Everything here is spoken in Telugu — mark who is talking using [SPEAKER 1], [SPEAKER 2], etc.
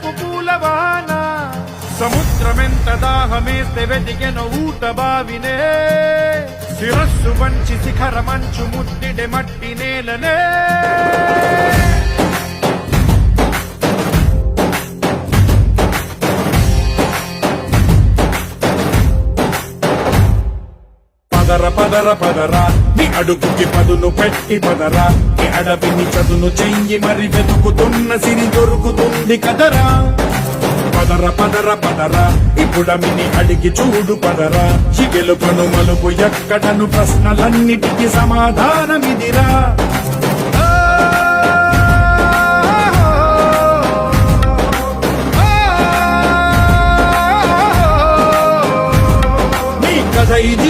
[SPEAKER 1] వర్షపు పూలవాన సముద్రమెంత దాహమేస్తే వెతికెను ఊట బావినే శిరస్సు వంచి శిఖర మంచు ముట్టిడే మట్టి నేలనే పదర పదర పదరా నీ అడుగుకి పదును పెట్టి పదరా నీ అడవిని చదును చెయ్యి మరి వెతుకుతున్న సిరి దొరుకుతుంది కదరా పదర పదర పదరా ఇప్పుడమిని అడిగి చూడు పదరా ఈ గెలుపను మలుపు ఎక్కడను ప్రశ్నలన్నిటికీ సమాధానమిదిరా నీ కథ ఇది